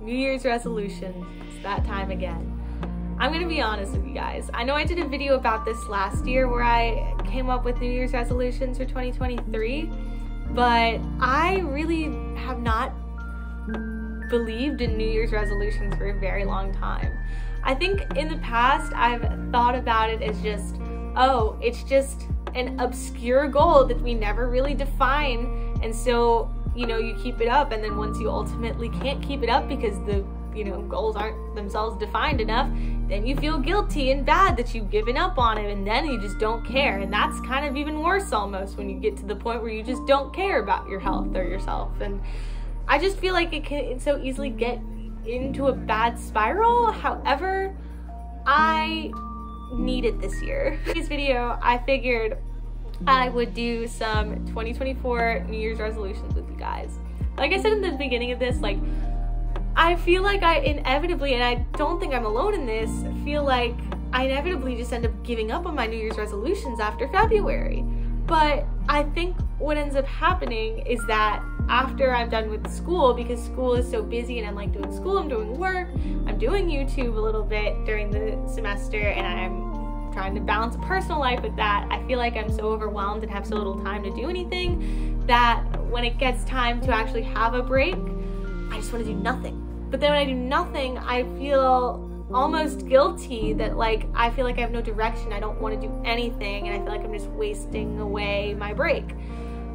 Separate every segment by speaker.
Speaker 1: New Year's resolutions. It's that time again. I'm gonna be honest with you guys. I know I did a video about this last year where I came up with New Year's resolutions for 2023, but I really have not believed in New Year's resolutions for a very long time. I think in the past I've thought about it as just, oh, it's just an obscure goal that we never really define, and so you keep it up, and then once you ultimately can't keep it up because the goals aren't themselves defined enough, then you feel guilty and bad that you've given up on it, and then you just don't care. And that's kind of even worse almost when you get to the point where you just don't care about your health or yourself. And I just feel like it can so easily get into a bad spiral. However, I need it this year. In this video, I figured I would do some 2024 New Year's resolutions with you guys. Like I said in the beginning of this, like, I feel like I inevitably, and I don't think I'm alone in this, feel like I inevitably just end up giving up on my New Year's resolutions after February. But I think what ends up happening is that after I'm done with school, because school is so busy and I'm like doing school, I'm doing work, I'm doing YouTube a little bit during the semester, and I'm trying to balance a personal life with that, I feel like I'm so overwhelmed and have so little time to do anything that when it gets time to actually have a break, I just want to do nothing. But then when I do nothing, I feel almost guilty that, like, I feel like I have no direction. I don't want to do anything, and I feel like I'm just wasting away my break.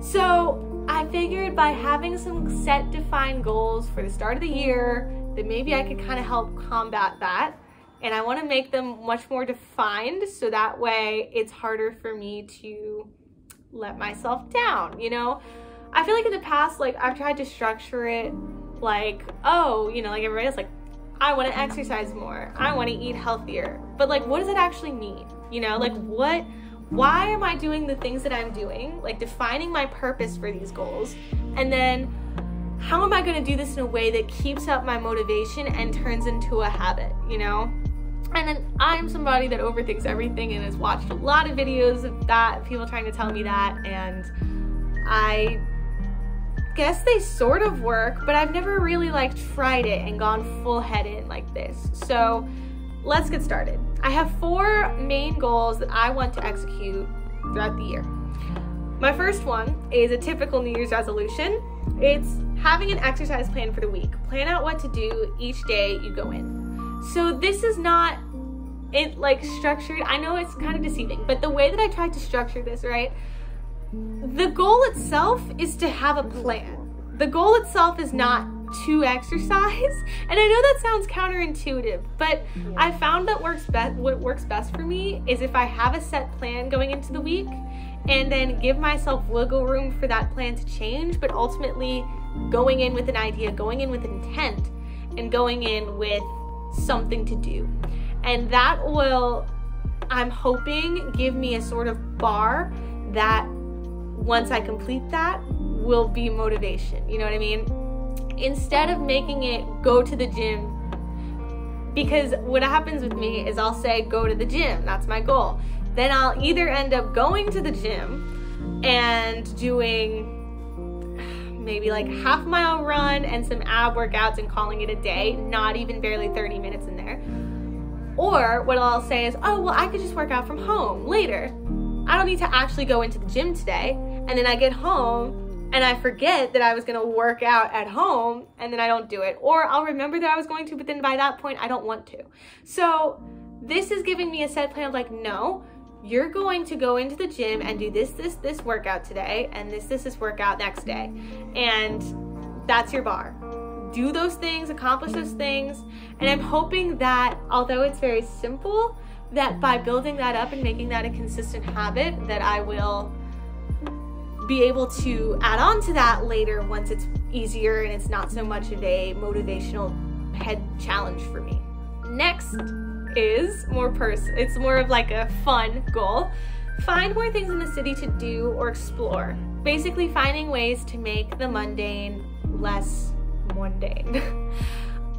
Speaker 1: So I figured by having some set defined goals for the start of the year, that maybe I could kind of help combat that. And I want to make them much more defined, so that way it's harder for me to let myself down, I feel like in the past, like, I've tried to structure it like, oh, like everybody else, like, I want to exercise more, I want to eat healthier, but like, what does it actually mean? Like, why am I doing the things that I'm doing? Like, defining my purpose for these goals, and then how am I going to do this in a way that keeps up my motivation and turns into a habit, And then I'm somebody that overthinks everything and has watched a lot of videos of that, people trying to tell me that, and I guess they sort of work, but I've never really tried it and gone full head in like this. So let's get started. I have 4 main goals that I want to execute throughout the year. My first one is a typical New Year's resolution. It's having an exercise plan for the week. Plan out what to do each day you go in. So this is not structured. I know it's kind of deceiving, but the way that I tried to structure this, right? The goal itself is to have a plan. The goal itself is not to exercise. And I know that sounds counterintuitive, but I found that what works best for me is if I have a set plan going into the week and then give myself wiggle room for that plan to change, but ultimately going in with an idea, going in with intent, and going in with something to do. And that will, I'm hoping, give me a sort of bar that once I complete that will be motivation, you know what I mean? Instead of making it go to the gym, because what happens with me is I'll say go to the gym, that's my goal. Then I'll either end up going to the gym and doing maybe like half-mile run and some ab workouts and calling it a day, not even barely 30 minutes in there. Or what I'll say is, oh, well, I could just work out from home later. I don't need to actually go into the gym today. And then I get home and I forget that I was gonna work out at home, and then I don't do it. Or I'll remember that I was going to, but then by that point I don't want to. So this is giving me a set plan of like, no, you're going to go into the gym and do this workout today, and this workout next day. And that's your bar. Do those things, accomplish those things. And I'm hoping that, although it's very simple, that by building that up and making that a consistent habit, that I will be able to add on to that later once it's easier and it's not so much of a motivational head challenge for me. Next is it's more of like a fun goal. Find more things in the city to do or explore. Basically finding ways to make the mundane less mundane.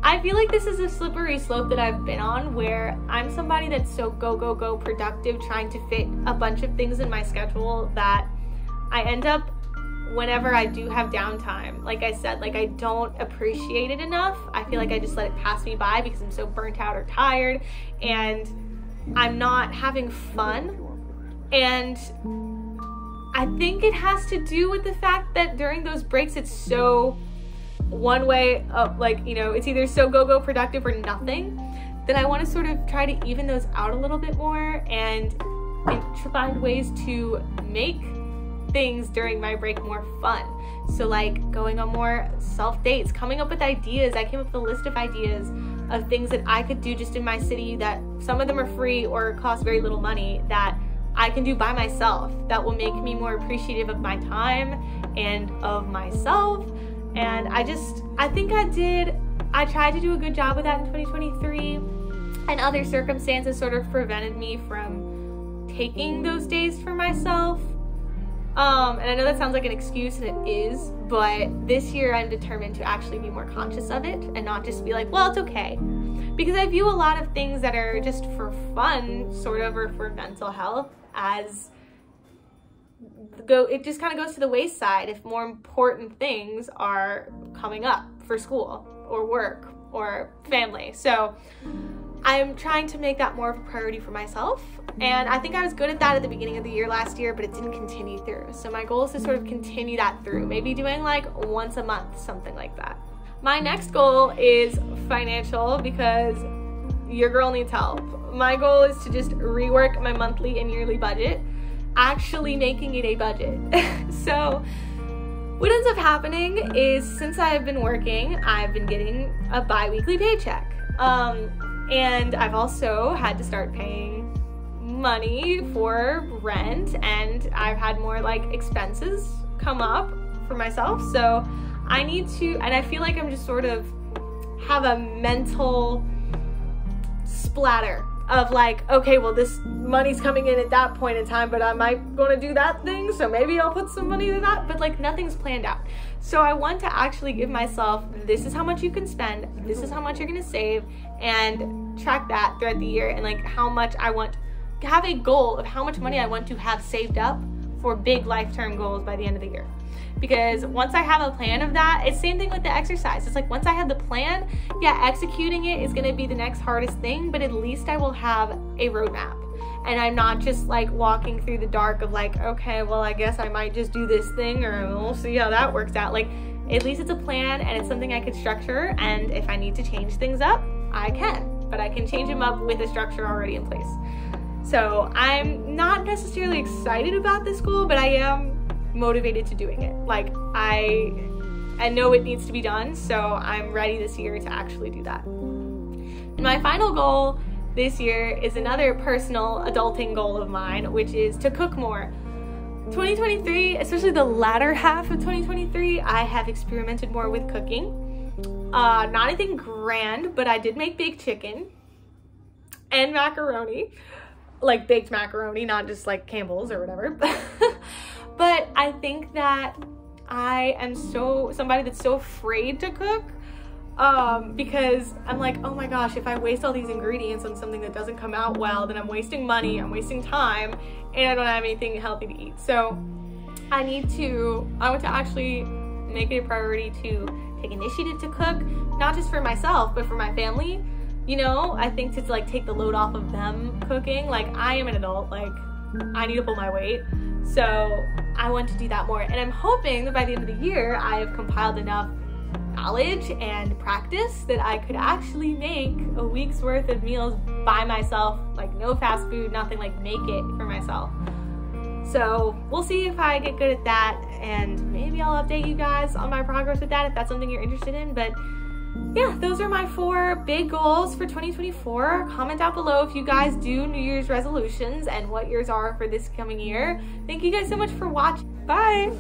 Speaker 1: I feel like this is a slippery slope that I've been on, where I'm somebody that's so go productive, trying to fit a bunch of things in my schedule, that I end up whenever I do have downtime, like I said, like I don't appreciate it enough. I feel like I just let it pass me by because I'm so burnt out or tired and I'm not having fun. And I think it has to do with the fact that during those breaks, it's so one way of, like, you know, it's either so go productive or nothing, that I want to sort of try to even those out a little bit more and find ways to make things during my break more fun. So like going on more self dates, coming up with ideas. I came up with a list of ideas of things that I could do just in my city, that some of them are free or cost very little money, that I can do by myself, that will make me more appreciative of my time and of myself. And I think I tried to do a good job with that in 2023, and other circumstances sort of prevented me from taking those days for myself. And I know that sounds like an excuse, and it is, but this year I'm determined to actually be more conscious of it and not just be like, well, it's okay. Because I view a lot of things that are just for fun, sort of, or for mental health, as it just kind of goes to the wayside if more important things are coming up for school or work or family. So I'm trying to make that more of a priority for myself. And I think I was good at that at the beginning of the year last year, but it didn't continue through. So my goal is to sort of continue that through, maybe doing like once a month, something like that. My next goal is financial, because your girl needs help. My goal is to just rework my monthly and yearly budget, actually making it a budget. So what ends up happening is, since I've been working, I've been getting a bi-weekly paycheck. And I've also had to start paying money for rent, and I've had more like expenses come up for myself. So I need to, and I feel like I'm just sort of have a mental splatter of like, okay, well, this money's coming in at that point in time, but am I going to do that thing? So maybe I'll put some money to that, but like nothing's planned out. So I want to actually give myself, this is how much you can spend, this is how much you're going to save, and track that throughout the year, and like how much I want to have a goal of how much money I want to have saved up for big life-term goals by the end of the year. Because once I have a plan of that, it's same thing with the exercise. It's like once I have the plan, yeah, executing it is going to be the next hardest thing, but at least I will have a roadmap. And I'm not just like walking through the dark of like, okay, well, I guess I might just do this thing, or we'll see how that works out. Like, at least it's a plan, and it's something I could structure. And if I need to change things up, I can, but I can change them up with a structure already in place. So I'm not necessarily excited about this goal, but I am motivated to doing it. Like, I know it needs to be done, so I'm ready this year to actually do that. And my final goal this year is another personal adulting goal of mine, which is to cook more. 2023, especially the latter half of 2023, I have experimented more with cooking. Not anything grand, but I did make baked chicken and macaroni, like baked macaroni, not just like Campbell's or whatever. But I think that I am somebody that's so afraid to cook, because I'm like, oh my gosh, if I waste all these ingredients on something that doesn't come out well, then I'm wasting money, I'm wasting time, and I don't have anything healthy to eat. So I want to actually make it a priority to take initiative to cook, not just for myself, but for my family. You know, I think to like take the load off of them cooking. Like, I am an adult, like I need to pull my weight. So I want to do that more. And I'm hoping that by the end of the year, I have compiled enough knowledge and practice that I could actually make a week's worth of meals by myself, like no fast food, nothing, like make it for myself. So we'll see if I get good at that, and maybe I'll update you guys on my progress with that if that's something you're interested in. But yeah, those are my 4 big goals for 2024. Comment down below if you guys do New Year's resolutions and what yours are for this coming year. Thank you guys so much for watching. Bye!